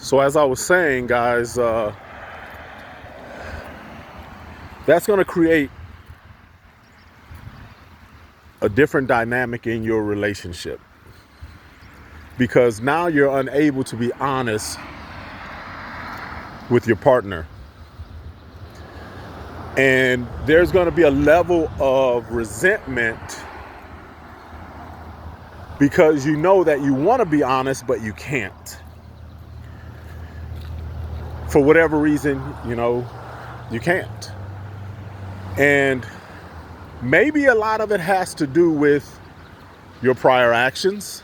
So as I was saying, guys, that's going to create a different dynamic in your relationship, because now you're unable to be honest with your partner. And there's going to be a level of resentment because you know that you want to be honest, but you can't. For whatever reason, you can't. And maybe a lot of it has to do with your prior actions.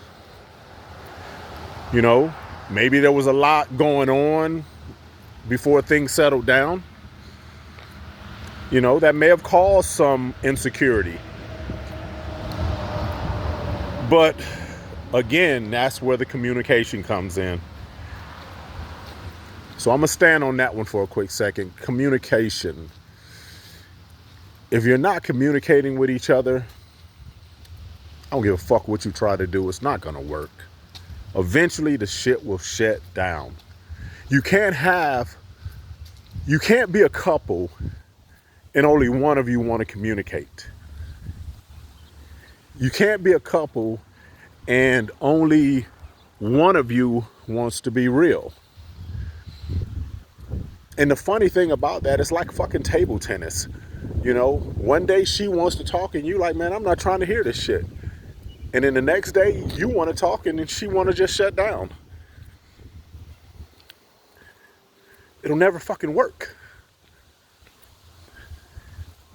Maybe there was a lot going on before things settled down. That may have caused some insecurity. But again, that's where the communication comes in. So I'm going to stand on that one for a quick second. Communication. If you're not communicating with each other, I don't give a fuck what you try to do. It's not going to work. Eventually, the shit will shut down. You can't be a couple and only one of you want to communicate. You can't be a couple and only one of you wants to be real. And the funny thing about that, it's like fucking table tennis. One day she wants to talk and you like, man, I'm not trying to hear this shit. And then the next day you want to talk and then she want to just shut down. It'll never fucking work.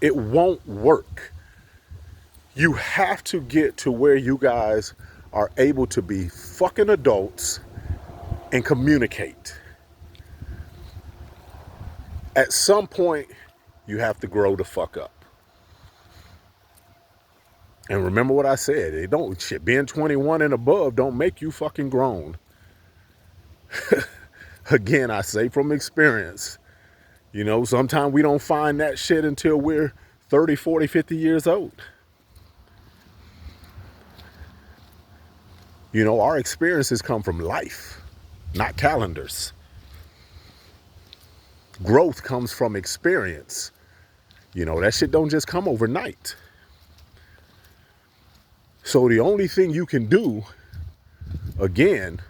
It won't work. You have to get to where you guys are able to be fucking adults and communicate. At some point, you have to grow the fuck up. And remember what I said. Being 21 and above don't make you fucking grown. Again, I say from experience. Sometimes we don't find that shit until we're 30, 40, 50 years old. Our experiences come from life, not calendars. Growth comes from experience. That shit don't just come overnight. So the only thing you can do, again,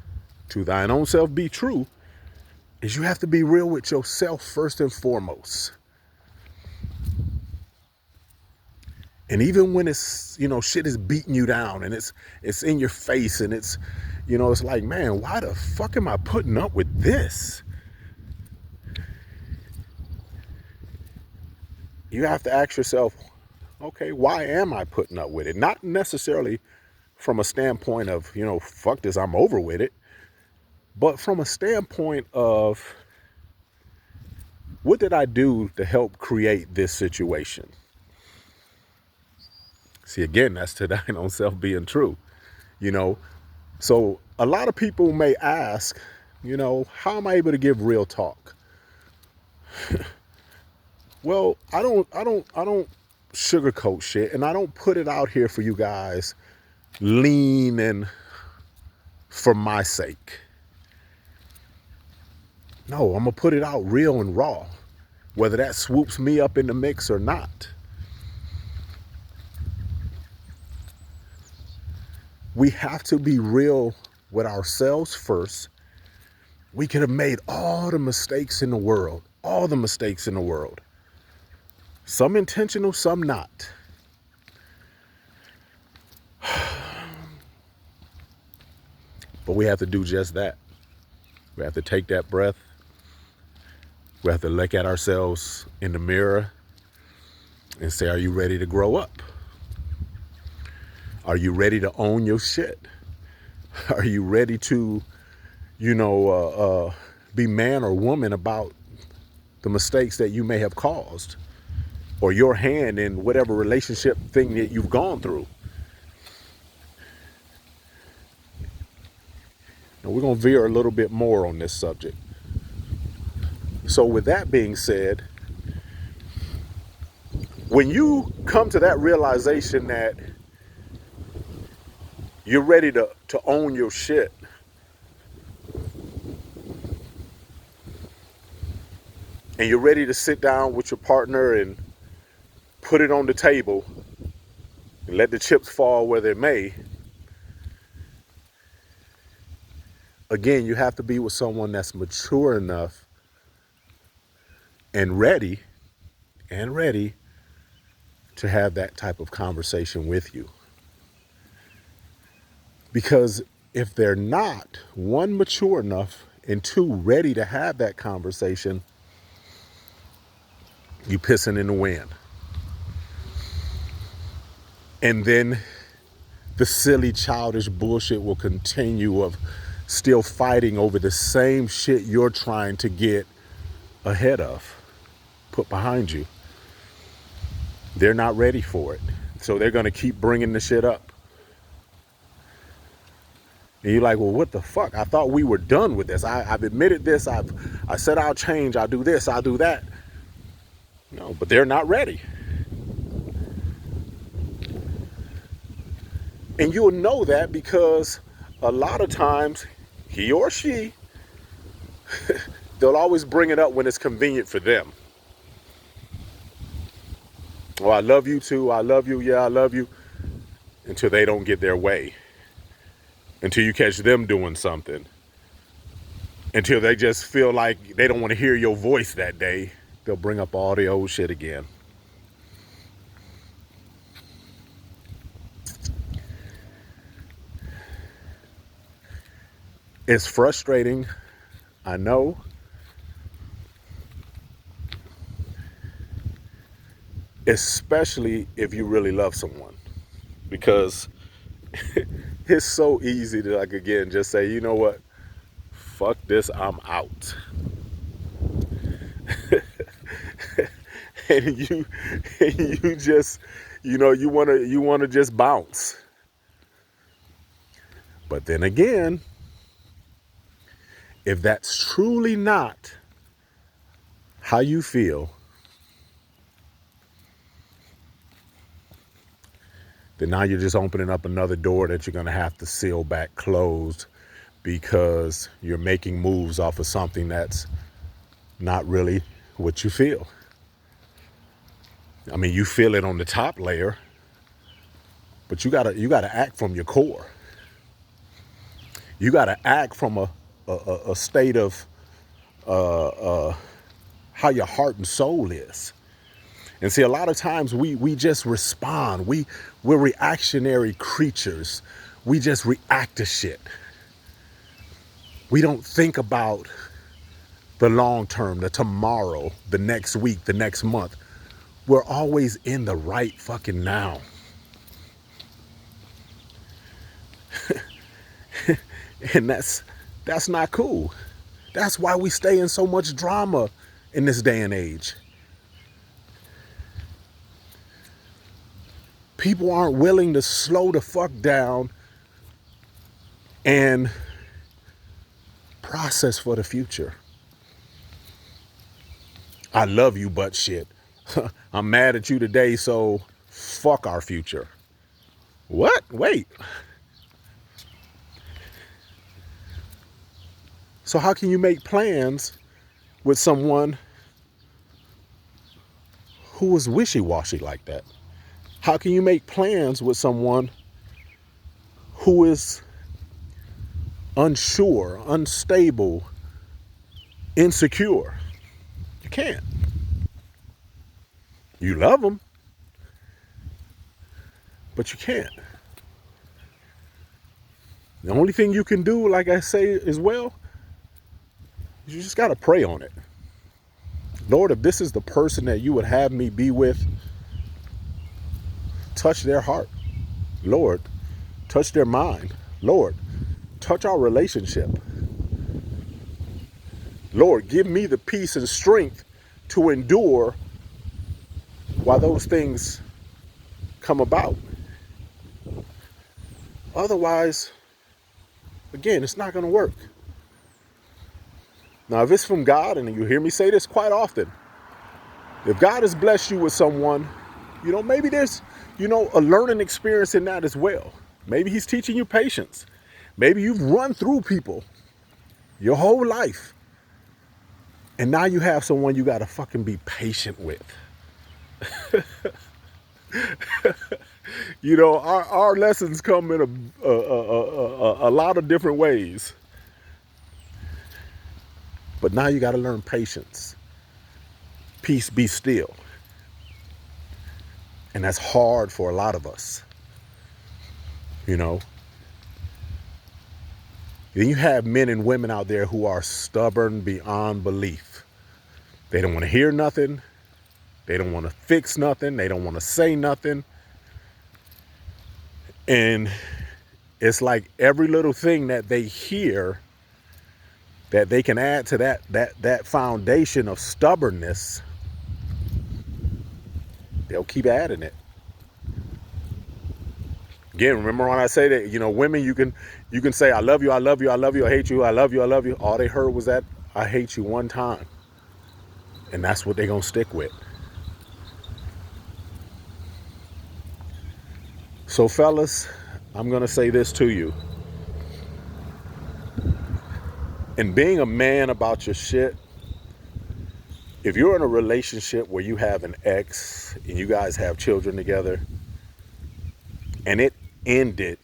to thine own self be true, is you have to be real with yourself first and foremost. And even when it's, shit is beating you down and it's in your face and it's like, man, why the fuck am I putting up with this? You have to ask yourself, okay, why am I putting up with it? Not necessarily from a standpoint of, fuck this, I'm over with it. But from a standpoint of, what did I do to help create this situation? See, again, that's to thine own self being true, So a lot of people may ask, how am I able to give real talk? Well, I don't sugarcoat shit, and I don't put it out here for you guys lean and for my sake. No, I'm gonna put it out real and raw, whether that swoops me up in the mix or not. We have to be real with ourselves first. We could have made all the mistakes in the world, Some intentional, some not. But we have to do just that. We have to take that breath. We have to look at ourselves in the mirror and say, are you ready to grow up? Are you ready to own your shit? Are you ready to, be man or woman about the mistakes that you may have caused, or your hand in whatever relationship thing that you've gone through? Now we're going to veer a little bit more on this subject. So with that being said, when you come to that realization that you're ready to own your shit, and you're ready to sit down with your partner and put it on the table and let the chips fall where they may, again, you have to be with someone that's mature enough and ready to have that type of conversation with you. Because if they're not, one, mature enough, and two, ready to have that conversation, you pissing in the wind. And then the silly, childish bullshit will continue of still fighting over the same shit you're trying to get ahead of, put behind you. They're not ready for it. So they're going to keep bringing the shit up. And you're like, well, what the fuck? I thought we were done with this. I've admitted this. I said I'll change. I'll do this. I'll do that. No, but they're not ready. And you'll know that because a lot of times he or she, they'll always bring it up when it's convenient for them. Oh, I love you too. I love you. Yeah, I love you. Until they don't get their way. Until you catch them doing something. Until they just feel like they don't want to hear your voice that day. They'll bring up all the old shit again. It's frustrating, I know. Especially if you really love someone. Because it's so easy to, like, again, just say, you know what? Fuck this, I'm out. and you just, you wanna just bounce. But then again, if that's truly not how you feel, then now you're just opening up another door that you're gonna have to seal back closed because you're making moves off of something that's not really what you feel. I mean, you feel it on the top layer, but you gotta act from your core. You gotta act from a state of how your heart and soul is. And see, a lot of times we just respond. We're reactionary creatures. We just react to shit. We don't think about the long term, the tomorrow, the next week, the next month. We're always in the right fucking now. And that's not cool. That's why we stay in so much drama in this day and age. People aren't willing to slow the fuck down and process for the future. I love you, but shit. I'm mad at you today, so fuck our future. What? Wait. So how can you make plans with someone who is wishy-washy like that? How can you make plans with someone who is unsure, unstable, insecure? You can't. You love them, but you can't. The only thing you can do, like I say as well, is you just got to pray on it. Lord, if this is the person that you would have me be with, touch their heart. Lord, touch their mind. Lord, touch our relationship. Lord, give me the peace and strength to endure while those things come about. Otherwise, again, it's not going to work. Now, if it's from God, and you hear me say this quite often, if God has blessed you with someone, maybe there's, a learning experience in that as well. Maybe he's teaching you patience. Maybe you've run through people your whole life And now you have someone you got to fucking be patient with. You know, our lessons come in a lot of different ways. But now you got to learn patience. Peace, be still. And that's hard for a lot of us. You know. Then you have men and women out there who are stubborn beyond belief. They don't want to hear nothing. They don't want to fix nothing. They don't want to say nothing. And it's like every little thing that they hear that they can add to that foundation of stubbornness, they'll keep adding it. Again, remember when I say that, you know, women, you can say, I love you, I love you, I love you, I hate you, I love you, I love you. All they heard was that I hate you one time. And that's what they're going to stick with. So fellas, I'm going to say this to you. In being a man about your shit, if you're in a relationship where you have an ex and you guys have children together and it ended,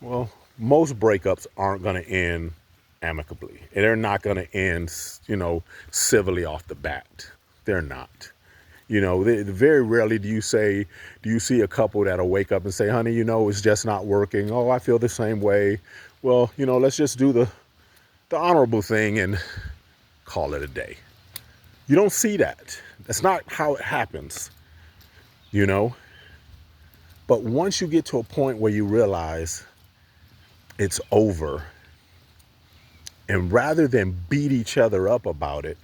well, most breakups aren't going to end amicably. They're not going to end, you know, civilly off the bat. They're not. You know, very rarely do you see a couple that'll wake up and say, honey, you know, it's just not working. Oh, I feel the same way. Well, you know, let's just do the honorable thing and call it a day. You don't see that. That's not how it happens, you know. But once you get to a point where you realize it's over, and rather than beat each other up about it,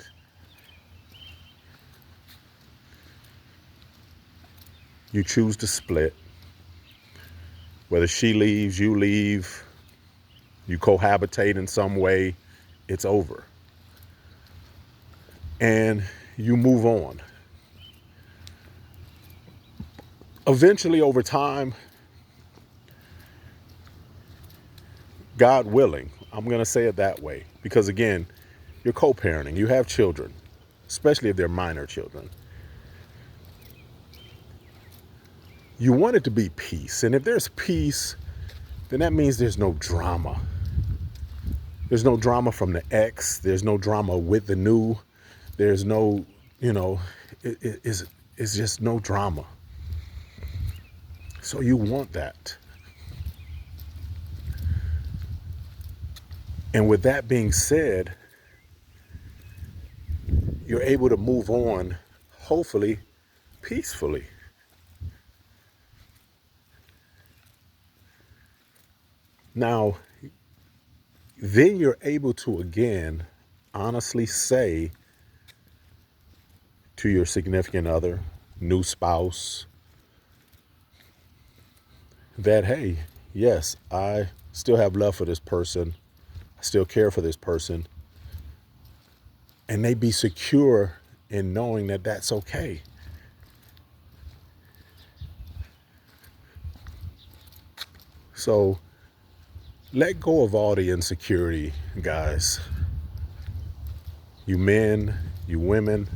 you choose to split. Whether she leaves, you leave, you cohabitate in some way, it's over. And you move on. Eventually, over time, God willing, I'm going to say it that way. Because again, you're co-parenting, you have children, especially if they're minor children. You want it to be peace. And if there's peace, then that means there's no drama. There's no drama from the ex. There's no drama with the new. There's no, you know, it's just no drama. So you want that. And with that being said, you're able to move on, hopefully, peacefully. Now, then you're able to, again, honestly say to your significant other, new spouse, that, hey, yes, I still have love for this person. I still care for this person. And they be secure in knowing that that's okay. So let go of all the insecurity, guys. You men, you women,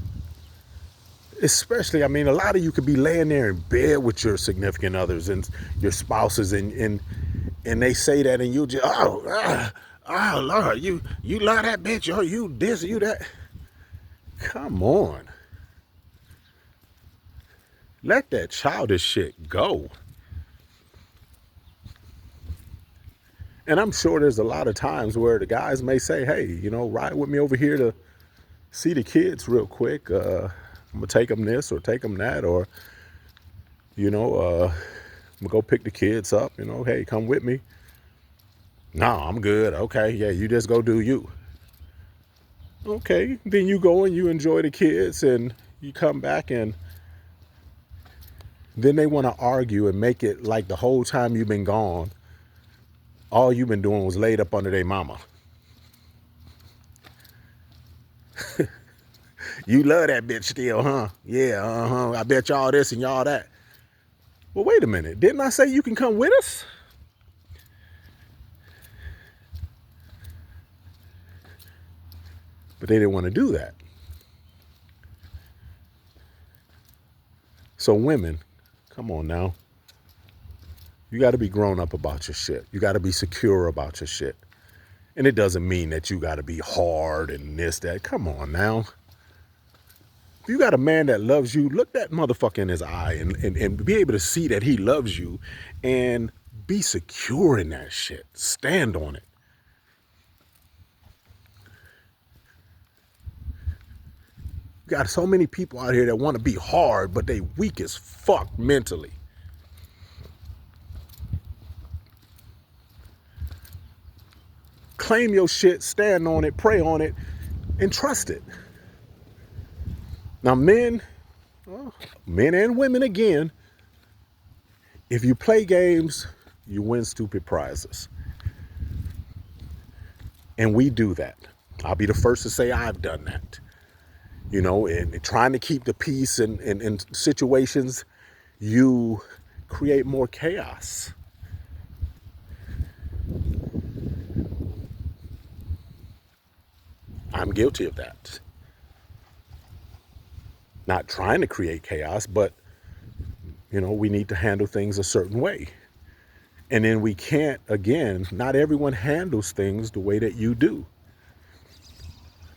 especially, I mean, a lot of you could be laying there in bed with your significant others and your spouses and they say that and you just, oh Lord, you love that bitch, or you this, you that. Come on. Let that childish shit go. And I'm sure there's a lot of times where the guys may say, hey, you know, ride with me over here to see the kids real quick. I'm going to take them this or take them that, or, you know, I'm going to go pick the kids up, you know, hey, come with me. No, I'm good. Okay, yeah, you just go do you. Okay, then you go and you enjoy the kids and you come back and then they want to argue and make it like the whole time you've been gone, all you've been doing was laid up under their mama. You love that bitch still, huh? Yeah, I bet y'all this and y'all that. Well, wait a minute. Didn't I say you can come with us? But they didn't want to do that. So women, come on now. You got to be grown up about your shit. You got to be secure about your shit. And it doesn't mean that you got to be hard and this, that. Come on now. If you got a man that loves you, look that motherfucker in his eye and be able to see that he loves you and be secure in that shit. Stand on it. You got so many people out here that want to be hard, but they weak as fuck mentally. Claim your shit, stand on it, pray on it, and trust it. Now, men and women again, if you play games, you win stupid prizes. And we do that. I'll be the first to say I've done that. You know, and trying to keep the peace in situations, you create more chaos. I'm guilty of that. Not trying to create chaos, but, you know, we need to handle things a certain way. And then we can't, again, not everyone handles things the way that you do.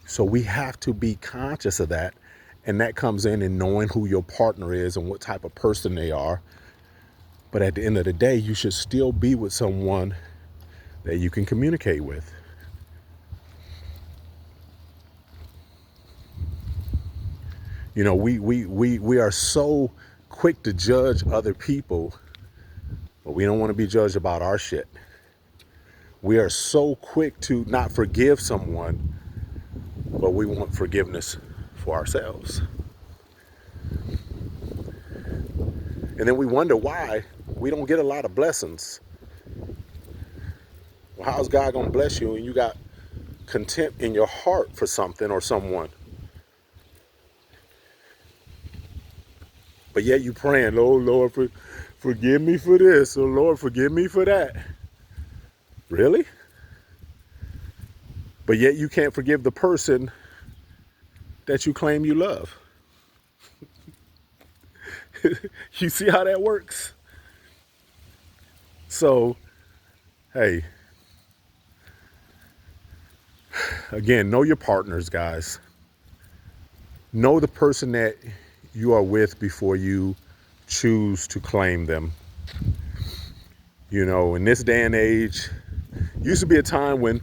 So we have to be conscious of that. And that comes in knowing who your partner is and what type of person they are. But at the end of the day, you should still be with someone that you can communicate with. You know, we are so quick to judge other people, but we don't want to be judged about our shit. We are so quick to not forgive someone, but we want forgiveness for ourselves. And then we wonder why we don't get a lot of blessings. Well, how's God going to bless you and you got contempt in your heart for something or someone? But yet you praying, oh Lord, forgive me for this. Oh Lord, forgive me for that. Really? But yet you can't forgive the person that you claim you love. You see how that works? So, hey, again, know your partners, guys. Know the person that you are with before you choose to claim them. You know, in this day and age, used to be a time when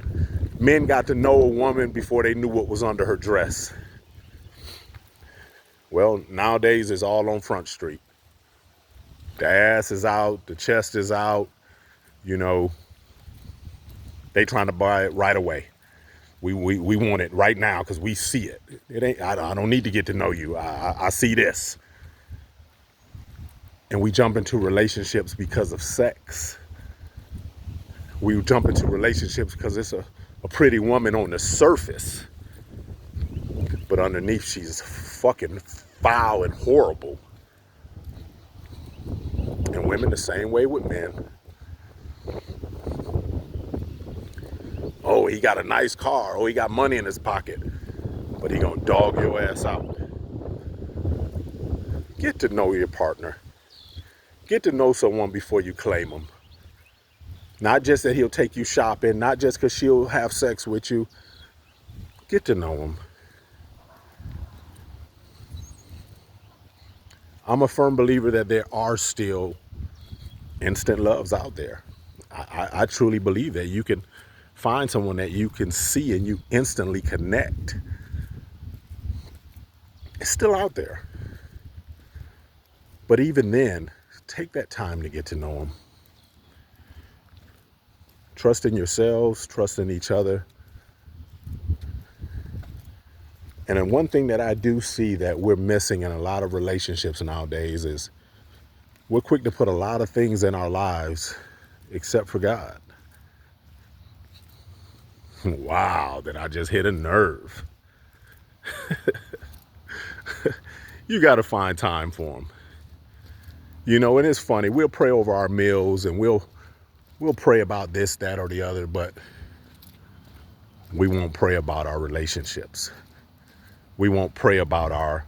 men got to know a woman before they knew what was under her dress. Well, nowadays it's all on Front Street. The ass is out, the chest is out, you know, they trying to buy it right away. We want it right now because we see it. It ain't. I don't need to get to know you. I see this. And we jump into relationships because of sex. We jump into relationships because it's a pretty woman on the surface. But underneath, she's fucking foul and horrible. And women the same way with men. Oh, he got a nice car. Oh, he got money in his pocket. But he gonna dog your ass out. Get to know your partner. Get to know someone before you claim them. Not just that he'll take you shopping, not just because she'll have sex with you. Get to know him. I'm a firm believer that there are still instant loves out there. I truly believe that you can find someone that you can see and you instantly connect. It's still out there. But even then, take that time to get to know them. Trust in yourselves, trust in each other. And then one thing that I do see that we're missing in a lot of relationships nowadays is we're quick to put a lot of things in our lives except for God. Wow, did I just hit a nerve? You got to find time for them. You know, and it's funny. We'll pray over our meals and we'll pray about this, that, or the other. But we won't pray about our relationships. We won't pray about our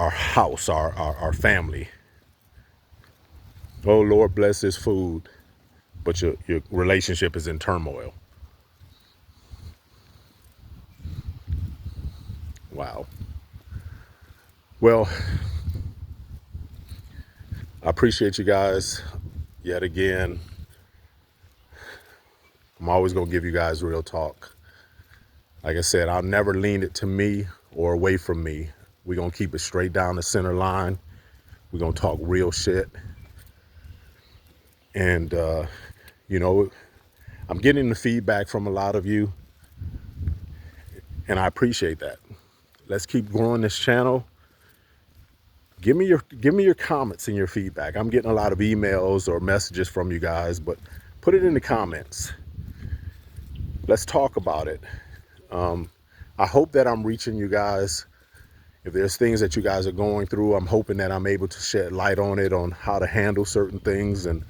house, our family. Oh, Lord, bless this food. But your relationship is in turmoil. Wow. Well, I appreciate you guys yet again. I'm always going to give you guys real talk. Like I said, I'll never lean it to me or away from me. We're going to keep it straight down the center line. We're going to talk real shit. And, you know, I'm getting the feedback from a lot of you, and I appreciate that. Let's keep growing this channel. Give me your comments and your feedback. I'm getting a lot of emails or messages from you guys, but put it in the comments. Let's talk about it. I hope that I'm reaching you guys. If there's things that you guys are going through, I'm hoping that I'm able to shed light on it, on how to handle certain things. And,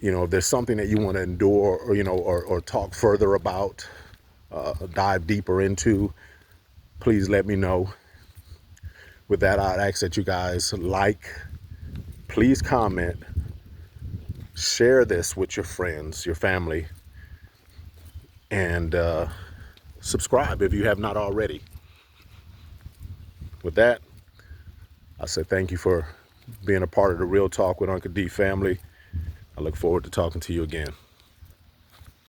you know, if there's something that you want to endure or, you know, or talk further about, dive deeper into, please let me know. With that, I'd ask that you guys please comment, share this with your friends, your family, and subscribe if you have not already. With that, I say thank you for being a part of the Real Talk with Uncle D family. I look forward to talking to you again.